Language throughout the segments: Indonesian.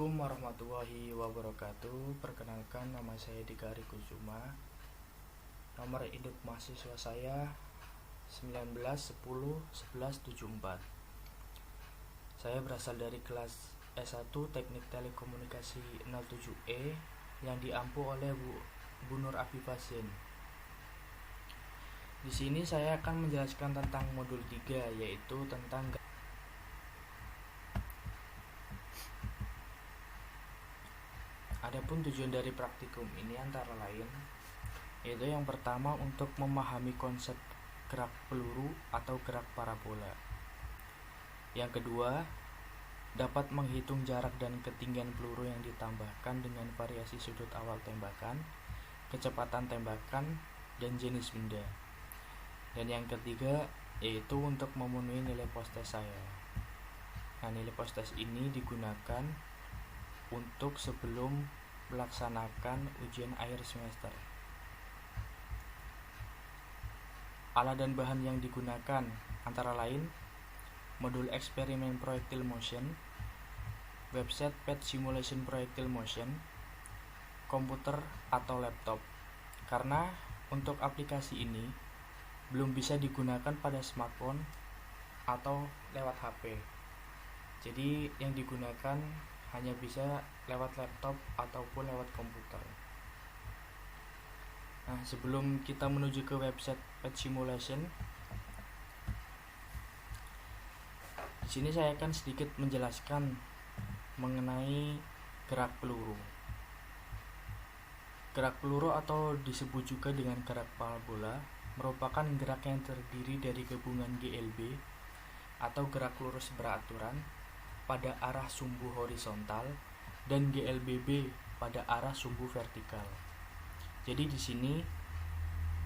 Assalamualaikum warahmatullahi wabarakatuh. Perkenalkan, nama saya Dika Ari Kusuma. Nomor induk mahasiswa saya 19101174. Saya berasal dari kelas S1 Teknik Telekomunikasi 07E yang diampu oleh Bu Nur Afifah Zain. Di sini saya akan menjelaskan tentang modul 3, yaitu tentang Adapun tujuan dari praktikum ini antara lain yaitu yang pertama untuk memahami konsep gerak peluru atau gerak parabola. Yang kedua, dapat menghitung jarak dan ketinggian peluru yang ditambahkan dengan variasi sudut awal tembakan, kecepatan tembakan, dan jenis benda. Dan yang ketiga yaitu untuk memenuhi nilai postes saya. Nah, nilai postes ini digunakan untuk sebelum melaksanakan ujian akhir semester. Alat dan bahan yang digunakan antara lain modul eksperimen projectile motion, website pet simulation projectile motion, komputer atau laptop. Karena untuk aplikasi ini belum bisa digunakan pada smartphone atau lewat HP. Jadi yang digunakan hanya bisa lewat laptop ataupun lewat komputer. Nah, sebelum kita menuju ke website pet simulation, di sini saya akan sedikit menjelaskan mengenai gerak peluru. Gerak peluru atau disebut juga dengan gerak parabola merupakan gerak yang terdiri dari gabungan GLB atau gerak lurus beraturan pada arah sumbu horizontal dan GLBB pada arah sumbu vertikal. Jadi di sini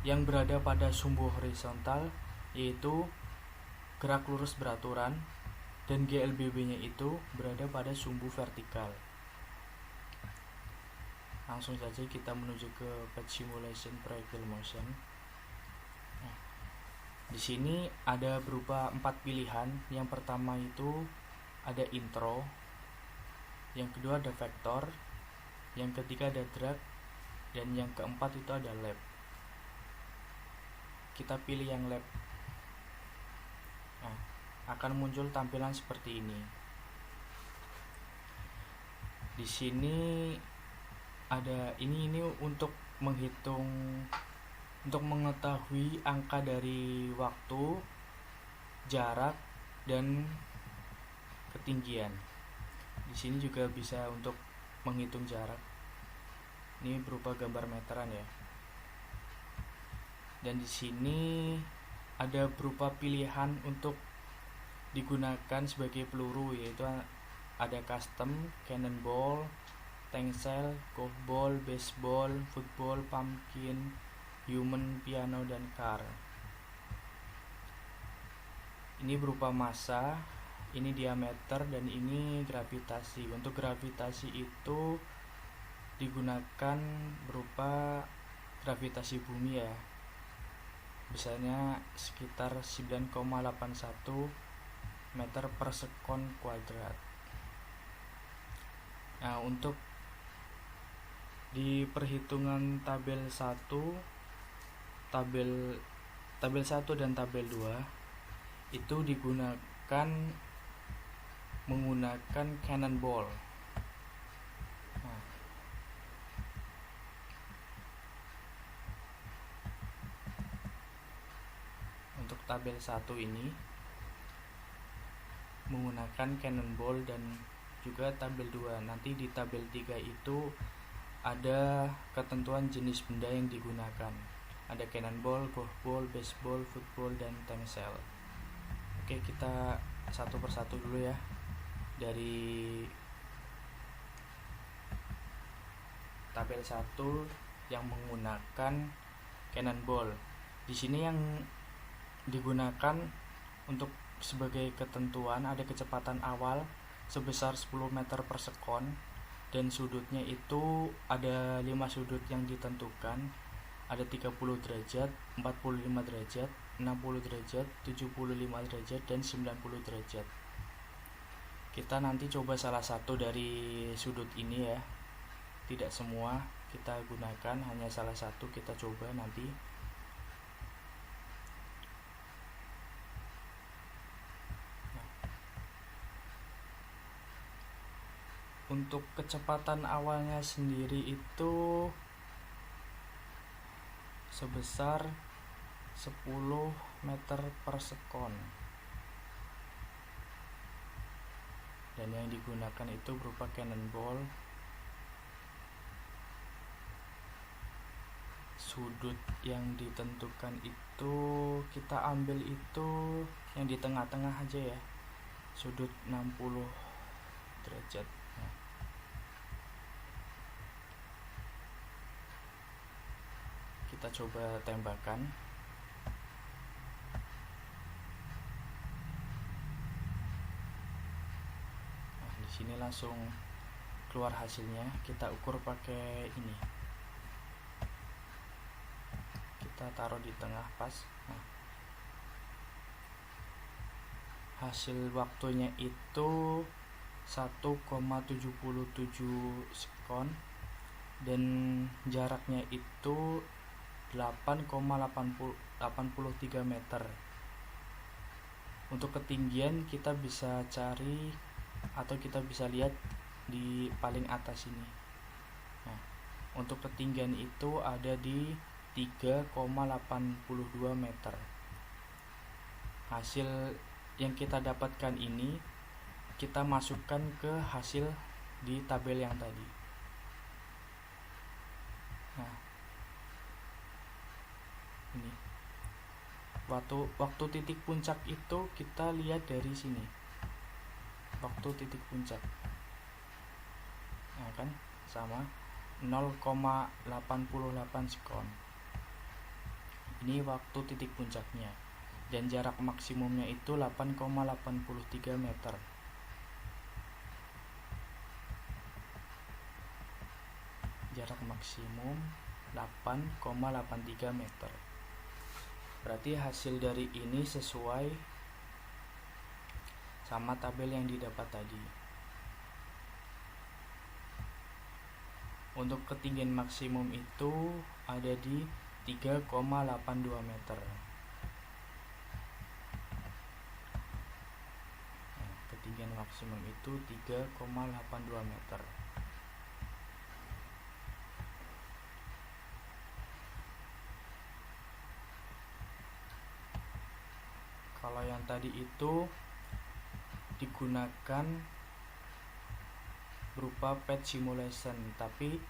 yang berada pada sumbu horizontal yaitu gerak lurus beraturan dan GLBB-nya itu berada pada sumbu vertikal. Langsung saja kita menuju ke pet simulation projectile motion. Nah, di sini ada berupa 4 pilihan. Yang pertama itu ada intro, yang kedua ada vektor, yang ketiga ada drag, dan yang keempat itu ada lap. Kita pilih yang lap. Nah, akan muncul tampilan seperti ini. Di sini ada ini untuk menghitung, untuk mengetahui angka dari waktu, jarak, dan ketinggian. Di sini juga bisa untuk menghitung jarak. Ini berupa gambar meteran ya. Dan di sini ada berupa pilihan untuk digunakan sebagai peluru, yaitu ada custom, cannonball, tank shell, golf ball, baseball, football, pumpkin, human, piano, dan car. Ini berupa massa, ini diameter, dan ini gravitasi. Untuk gravitasi itu digunakan berupa gravitasi bumi ya, besarnya sekitar 9,81 meter per sekon kuadrat. Nah, untuk di perhitungan tabel 1 dan tabel 2 itu digunakan menggunakan cannonball. Nah, untuk tabel 1 ini menggunakan cannonball, dan juga tabel 2. Nanti di tabel 3 itu ada ketentuan jenis benda yang digunakan. Ada cannonball, golf ball, baseball, football, dan tank shell. Oke, kita satu persatu dulu ya. Dari tabel 1 yang menggunakan cannonball. Di sini yang digunakan untuk sebagai ketentuan ada kecepatan awal sebesar 10 meter per sekon, dan sudutnya itu ada 5 sudut yang ditentukan. Ada 30 derajat, 45 derajat, 60 derajat, 75 derajat, dan 90 derajat. Kita nanti coba salah satu dari sudut ini ya, tidak semua kita gunakan, hanya salah satu kita coba nanti. Untuk kecepatan awalnya sendiri itu sebesar 10 meter per sekon, dan yang digunakan itu berupa cannonball. Sudut yang ditentukan itu kita ambil itu yang di tengah-tengah aja ya, sudut 60 derajat. Kita coba tembakan. Nah, di sini langsung keluar hasilnya. Kita ukur pakai ini. Kita taruh di tengah pas. Nah, hasil waktunya itu 1,77 sekon dan jaraknya itu 8,83 meter. Untuk ketinggian kita bisa cari atau kita bisa lihat di paling atas ini. Nah, untuk ketinggian itu ada di 3,82 meter. Hasil yang kita dapatkan ini kita masukkan ke hasil di tabel yang tadi. Nah, ini waktu titik puncak itu kita lihat dari sini, waktu titik puncak, nah kan sama 0,88 sekon. Ini waktu titik puncaknya, dan jarak maksimumnya itu 8,83 meter. Jarak maksimum 8,83 meter. Berarti hasil dari ini sesuai sama tabel yang didapat tadi. Untuk ketinggian maksimum itu ada di 3,82 meter. Nah, ketinggian maksimum itu 3,82 meter. Kalau yang tadi itu digunakan berupa pet simulation, tapi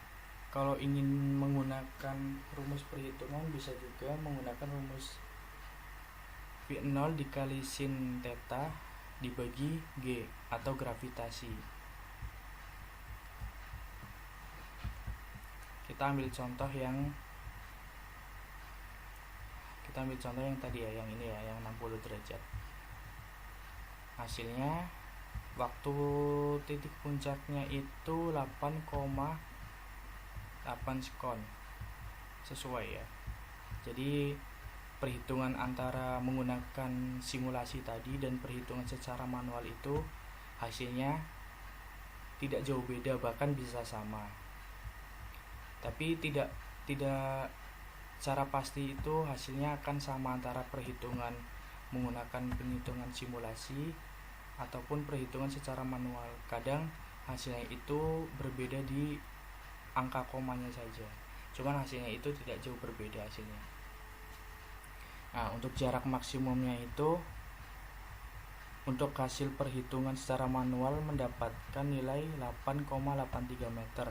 kalau ingin menggunakan rumus perhitungan bisa juga menggunakan rumus V0 dikali sin theta dibagi G atau gravitasi. Kita ambil contoh yang tadi ya, yang ini ya, yang 60 derajat. Hasilnya waktu titik puncaknya itu 8,8 sekon. Sesuai ya. Jadi perhitungan antara menggunakan simulasi tadi dan perhitungan secara manual itu hasilnya tidak jauh beda, bahkan bisa sama. Tapi tidak secara pasti itu hasilnya akan sama antara perhitungan menggunakan penghitungan simulasi ataupun perhitungan secara manual. Kadang hasilnya itu berbeda di angka komanya saja, cuman hasilnya itu tidak jauh berbeda hasilnya. Nah, untuk jarak maksimumnya itu untuk hasil perhitungan secara manual mendapatkan nilai 8,83 meter.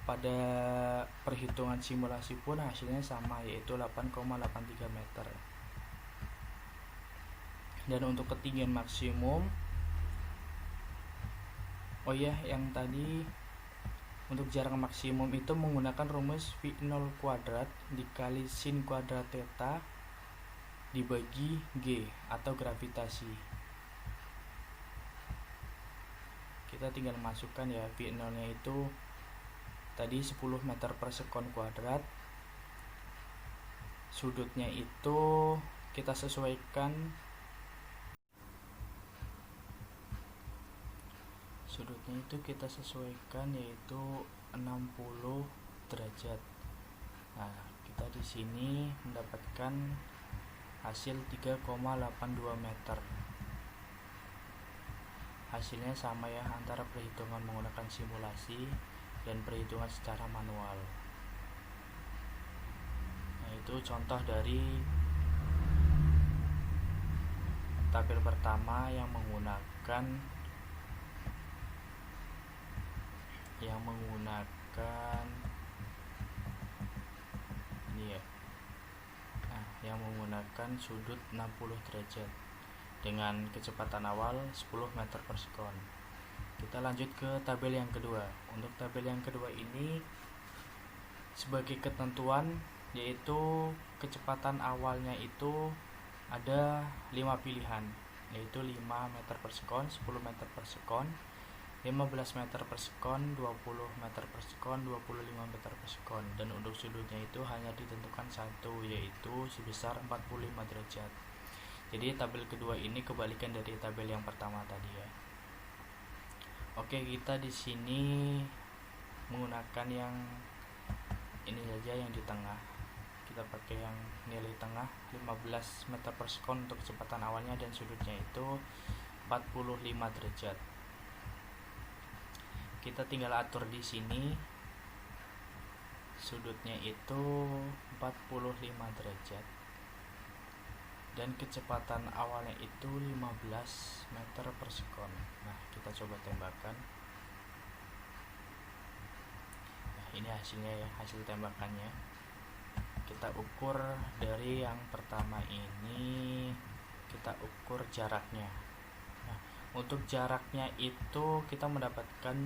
Pada perhitungan simulasi pun hasilnya sama, yaitu 8,83 meter. Dan untuk ketinggian maksimum, yang tadi untuk jarak maksimum itu menggunakan rumus V0 kuadrat dikali sin kuadrat theta dibagi G atau gravitasi. Kita tinggal masukkan ya, V0 nya itu tadi 10 meter per sekon kuadrat. Sudutnya itu kita sesuaikan Sudutnya itu kita sesuaikan yaitu 60 derajat. Nah, kita di sini mendapatkan hasil 3,82 meter. Hasilnya sama ya antara perhitungan menggunakan simulasi dan perhitungan secara manual. Nah, itu contoh dari tabel pertama yang menggunakan ini ya. Nah, yang menggunakan sudut 60 derajat dengan kecepatan awal 10 meter per sekon. Kita lanjut ke tabel yang kedua. Untuk tabel yang kedua ini sebagai ketentuan yaitu kecepatan awalnya itu ada 5 pilihan, yaitu 5 meter per sekon, 10 meter per sekon, 15 meter per sekon, 20 meter per sekon, 25 meter per sekon. Dan untuk sudutnya itu hanya ditentukan satu, yaitu sebesar 45 derajat. Jadi tabel kedua ini kebalikan dari tabel yang pertama tadi ya. Oke, kita di sini menggunakan yang ini saja, yang di tengah. Kita pakai yang nilai tengah 15 meter per sekon untuk kecepatan awalnya dan sudutnya itu 45 derajat. Kita tinggal atur di sini sudutnya itu 45 derajat dan kecepatan awalnya itu 15 meter per sekon. Nah, kita coba tembakan. Nah, ini hasilnya ya, hasil tembakannya. Kita ukur dari yang pertama ini, kita ukur jaraknya. Nah, untuk jaraknya itu kita mendapatkan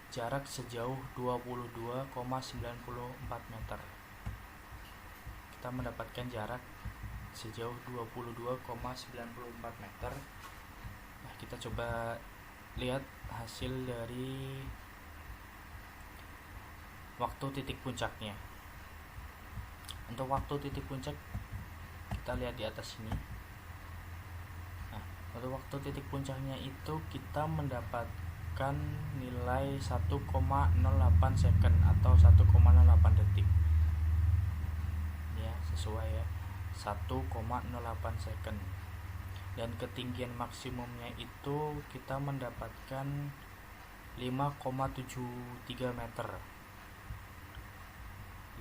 jarak sejauh 22,94 meter. Kita mendapatkan jarak sejauh 22,94 meter. Nah, kita coba lihat hasil dari waktu titik puncaknya. Untuk waktu titik puncak kita lihat di atas sini. Nah, untuk waktu titik puncaknya itu kita mendapatkan nilai 1,08 second atau 1,08 detik. Ya, sesuai ya. 1,08 second. Dan ketinggian maksimumnya itu kita mendapatkan 5,73 meter.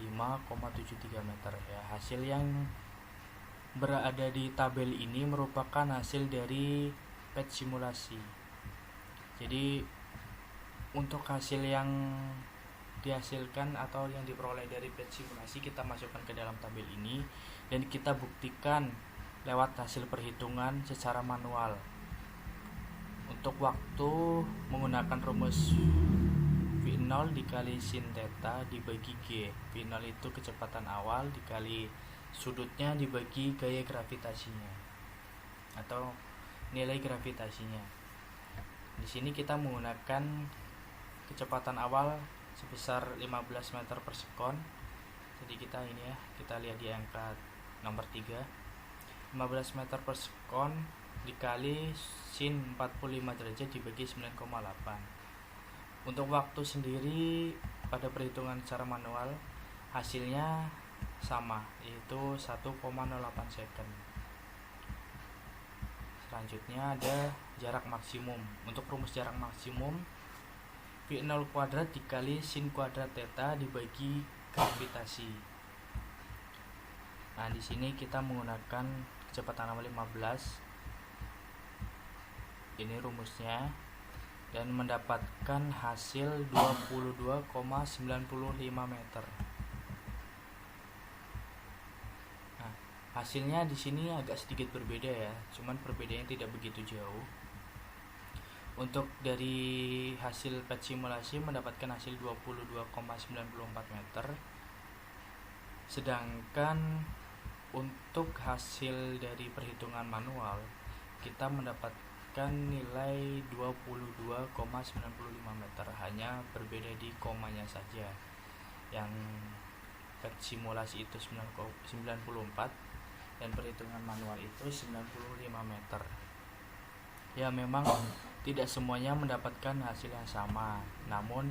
5,73 meter ya. Hasil yang berada di tabel ini merupakan hasil dari PET simulasi. Jadi untuk hasil yang dihasilkan atau yang diperoleh dari PET simulasi kita masukkan ke dalam tabel ini dan kita buktikan lewat hasil perhitungan secara manual. Untuk waktu menggunakan rumus V0 dikali sin theta dibagi G. V0 itu kecepatan awal dikali sudutnya dibagi gaya gravitasinya atau nilai gravitasinya. Di sini kita menggunakan kecepatan awal sebesar 15 meter per sekon. Jadi kita ini ya, kita lihat di angka nomor 3. 15 meter per sekon dikali sin 45 derajat dibagi 9,8. Untuk waktu sendiri pada perhitungan secara manual hasilnya sama, yaitu 1,08 second. Selanjutnya ada jarak maksimum. Untuk rumus jarak maksimum V0 kuadrat dikali sin kuadrat theta dibagi gravitasi. Nah, di sini kita menggunakan kecepatan awal 15. Ini rumusnya dan mendapatkan hasil 22,95 meter. Nah, hasilnya di sini agak sedikit berbeda ya, cuman perbedaannya tidak begitu jauh. Untuk dari hasil PET simulasi mendapatkan hasil 22,94 meter. Sedangkan untuk hasil dari perhitungan manual kita mendapatkan nilai 22,95 meter, hanya berbeda di komanya saja. Yang PET simulasi itu 94 dan perhitungan manual itu 95 meter. Ya, memang tidak semuanya mendapatkan hasil yang sama, namun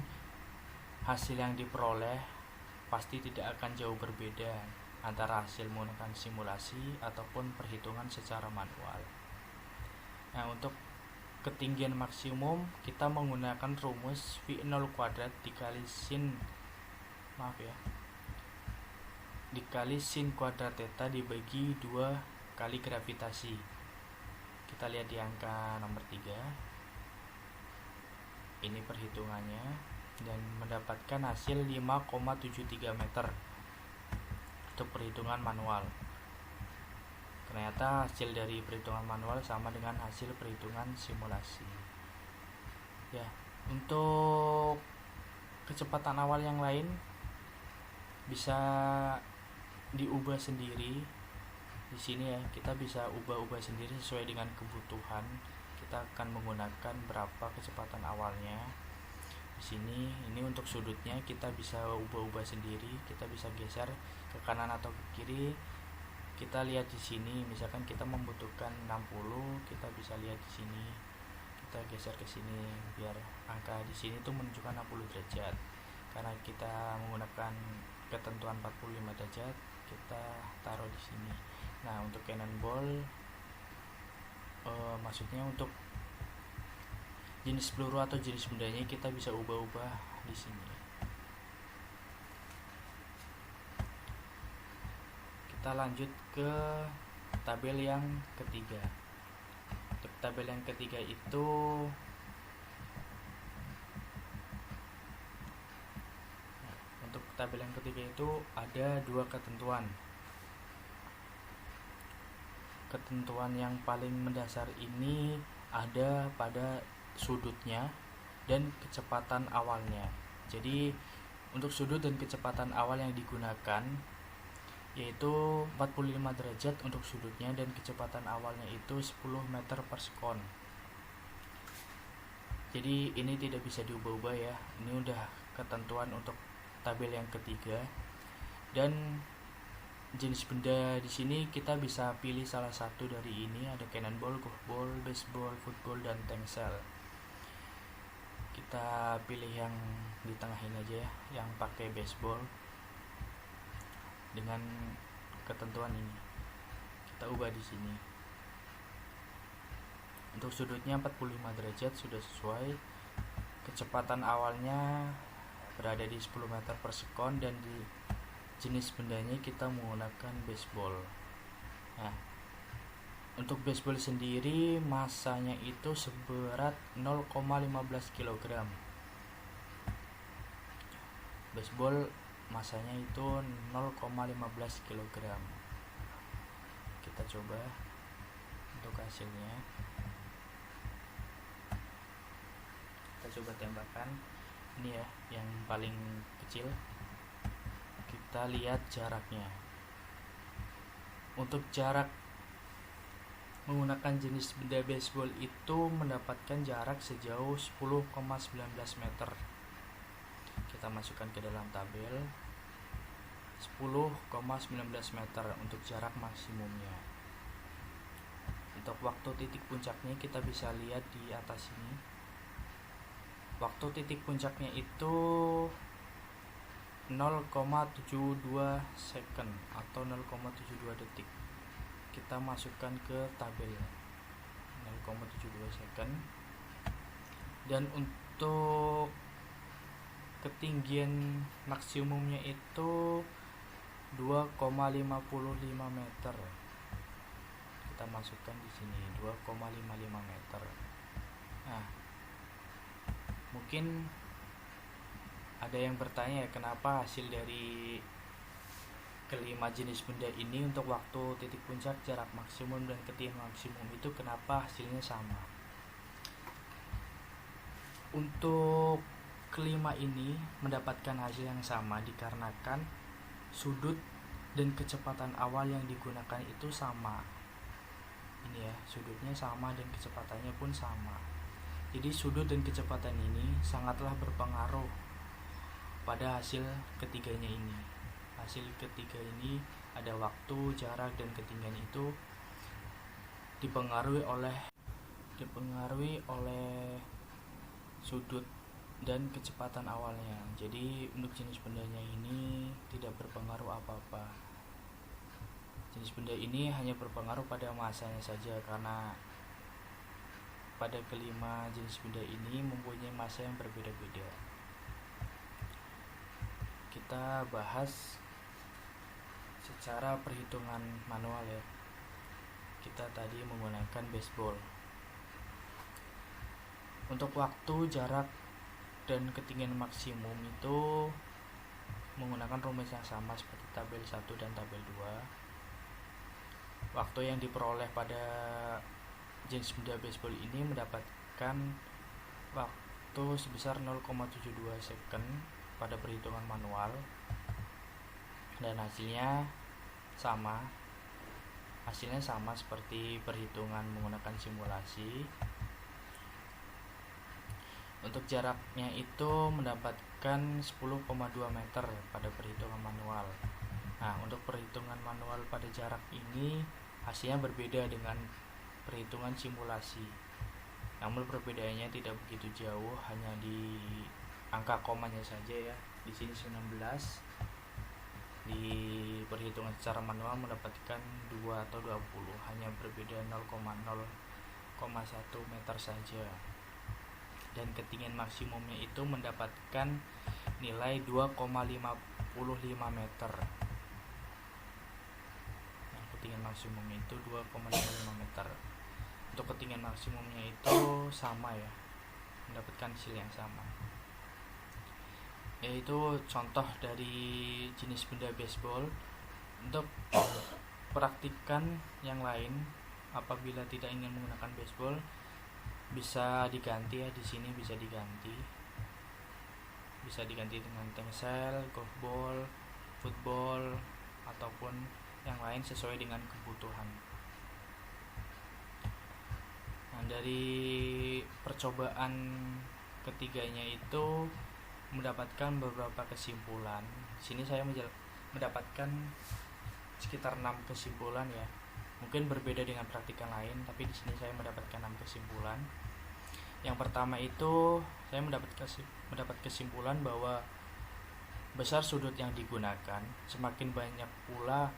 hasil yang diperoleh pasti tidak akan jauh berbeda antara hasil menggunakan simulasi ataupun perhitungan secara manual. Nah, untuk ketinggian maksimum kita menggunakan rumus V0 kuadrat dikali sin kuadrat theta dibagi 2 kali gravitasi. Kita lihat di angka nomor 3. Ini perhitungannya dan mendapatkan hasil 5,73 meter untuk perhitungan manual. Ternyata hasil dari perhitungan manual sama dengan hasil perhitungan simulasi. Ya, untuk kecepatan awal yang lain bisa diubah sendiri. Di sini ya, kita bisa ubah-ubah sendiri sesuai dengan kebutuhan. Kita akan menggunakan berapa kecepatan awalnya. Di sini ini untuk sudutnya kita bisa ubah-ubah sendiri. Kita bisa geser ke kanan atau ke kiri. Kita lihat di sini, misalkan kita membutuhkan 60, kita bisa lihat di sini. Kita geser ke sini biar angka di sini tuh menunjukkan 60 derajat. Karena kita menggunakan ketentuan 45 derajat, kita taruh di sini. Nah, untuk cannonball maksudnya untuk jenis peluru atau jenis bendanya kita bisa ubah-ubah di sini. Kita lanjut ke tabel yang ketiga. Untuk tabel yang ketiga itu ada 2 ketentuan. Ketentuan yang paling mendasar ini ada pada sudutnya dan kecepatan awalnya. Jadi untuk sudut dan kecepatan awal yang digunakan yaitu 45 derajat untuk sudutnya dan kecepatan awalnya itu 10 meter per sekon. Jadi ini tidak bisa diubah-ubah ya. Ini udah ketentuan untuk tabel yang ketiga. Dan jenis benda di sini kita bisa pilih salah satu dari ini. Ada cannonball, golfball, baseball, football, dan tank shell. Kita pilih yang di tengah ini aja ya, yang pakai baseball. Dengan ketentuan ini kita ubah di sini. Untuk sudutnya 45 derajat sudah sesuai. Kecepatan awalnya berada di 10 meter per sekon dan di jenis bendanya kita menggunakan baseball. Nah, untuk baseball sendiri masanya itu seberat 0,15 kg. Baseball masanya itu 0,15 kg. Kita coba untuk hasilnya. Kita coba tembakan. Ini ya yang paling kecil. Kita lihat jaraknya. Untuk jarak menggunakan jenis benda baseball itu mendapatkan jarak sejauh 10,19 meter. Kita masukkan ke dalam tabel 10,19 meter untuk jarak maksimumnya. Untuk waktu titik puncaknya kita bisa lihat di atas ini. Waktu titik puncaknya itu 0,72 second atau 0,72 detik. Kita masukkan ke tabel 0,72 second. Dan untuk ketinggian maksimumnya itu 2,55 meter. Kita masukkan di sini 2,55 meter. Nah, mungkin ada yang bertanya ya, kenapa hasil dari kelima jenis benda ini untuk waktu titik puncak, jarak maksimum, dan ketinggian maksimum itu kenapa hasilnya sama? Untuk kelima ini mendapatkan hasil yang sama dikarenakan sudut dan kecepatan awal yang digunakan itu sama. Ini ya, sudutnya sama dan kecepatannya pun sama. Jadi sudut dan kecepatan ini sangatlah berpengaruh pada hasil ketiganya ini. Hasil ketiga ini ada waktu, jarak, dan ketinggian itu dipengaruhi oleh dipengaruhi oleh sudut dan kecepatan awalnya. Jadi untuk jenis bendanya ini tidak berpengaruh apa-apa. Jenis benda ini hanya berpengaruh pada masanya saja, karena pada kelima jenis benda ini mempunyai massa yang berbeda-beda. Kita bahas secara perhitungan manual ya. Kita tadi menggunakan baseball. Untuk waktu, jarak, dan ketinggian maksimum itu menggunakan rumus yang sama seperti tabel 1 dan tabel 2. Waktu yang diperoleh pada jenis benda baseball ini mendapatkan waktu sebesar 0,72 second pada perhitungan manual, dan hasilnya sama seperti perhitungan menggunakan simulasi. Untuk jaraknya itu mendapatkan 10,2 meter pada perhitungan manual. Nah, untuk perhitungan manual pada jarak ini hasilnya berbeda dengan perhitungan simulasi. Namun perbedaannya tidak begitu jauh, hanya di angka komanya saja ya. Di sini 19. Di perhitungan secara manual mendapatkan 2 atau 20, hanya berbeda 0,1 meter saja. Dan ketinggian maksimumnya itu mendapatkan nilai 2,55 meter. Nah, ketinggian maksimumnya itu 2,55 meter. Untuk ketinggian maksimumnya itu sama ya, mendapatkan hasil yang sama. Yaitu contoh dari jenis benda baseball. Untuk praktikan yang lain, apabila tidak ingin menggunakan baseball, bisa diganti ya. Di sini bisa diganti dengan tengsel, golfball, football, ataupun yang lain sesuai dengan kebutuhan. Nah, dari percobaan ketiganya itu mendapatkan beberapa kesimpulan. Di sini saya mendapatkan sekitar 6 kesimpulan ya. Mungkin berbeda dengan praktikan lain, tapi di sini saya mendapatkan 6 kesimpulan. Yang pertama itu saya mendapat kesimpulan bahwa besar sudut yang digunakan, semakin banyak pula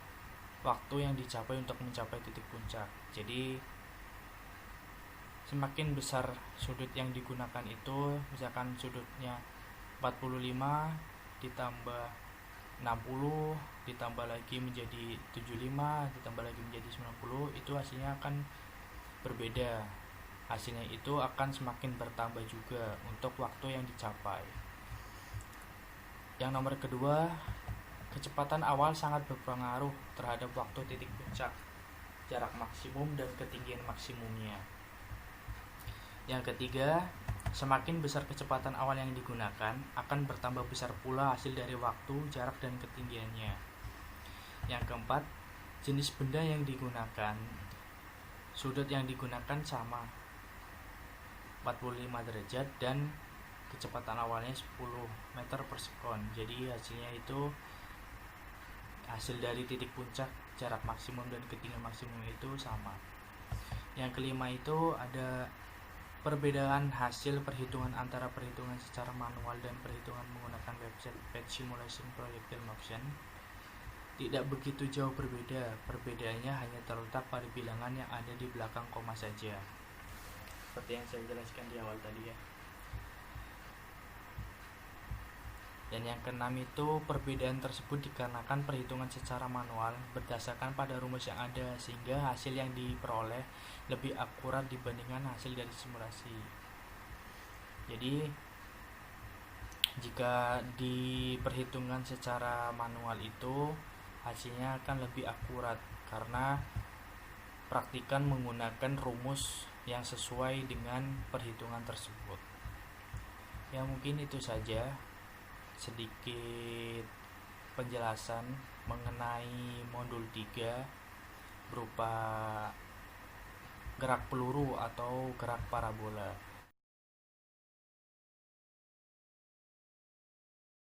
waktu yang dicapai untuk mencapai titik puncak. Jadi semakin besar sudut yang digunakan itu, misalkan sudutnya 45 ditambah 60 ditambah lagi menjadi 75 ditambah lagi menjadi 90, itu hasilnya akan berbeda. Hasilnya itu akan semakin bertambah juga untuk waktu yang dicapai. Yang nomor kedua, kecepatan awal sangat berpengaruh terhadap waktu titik puncak, jarak maksimum, dan ketinggian maksimumnya. Yang ketiga, semakin besar kecepatan awal yang digunakan, akan bertambah besar pula hasil dari waktu, jarak, dan ketinggiannya. Yang keempat, jenis benda yang digunakan, sudut yang digunakan sama 45 derajat dan kecepatan awalnya 10 meter per sekon. Jadi hasilnya itu, hasil dari titik puncak, jarak maksimum, dan ketinggian maksimum itu sama. Yang kelima itu ada perbedaan hasil perhitungan antara perhitungan secara manual dan perhitungan menggunakan website Pet Simulation Projectile Motion. Tidak begitu jauh berbeda, perbedaannya hanya terletak pada bilangan yang ada di belakang koma saja, seperti yang saya jelaskan di awal tadi ya. Dan yang keenam itu, perbedaan tersebut dikarenakan perhitungan secara manual berdasarkan pada rumus yang ada, sehingga hasil yang diperoleh lebih akurat dibandingkan hasil dari simulasi. Jadi jika diperhitungkan secara manual itu hasilnya akan lebih akurat, karena praktikan menggunakan rumus yang sesuai dengan perhitungan tersebut. Ya, mungkin itu saja sedikit penjelasan mengenai modul 3 berupa gerak peluru atau gerak parabola.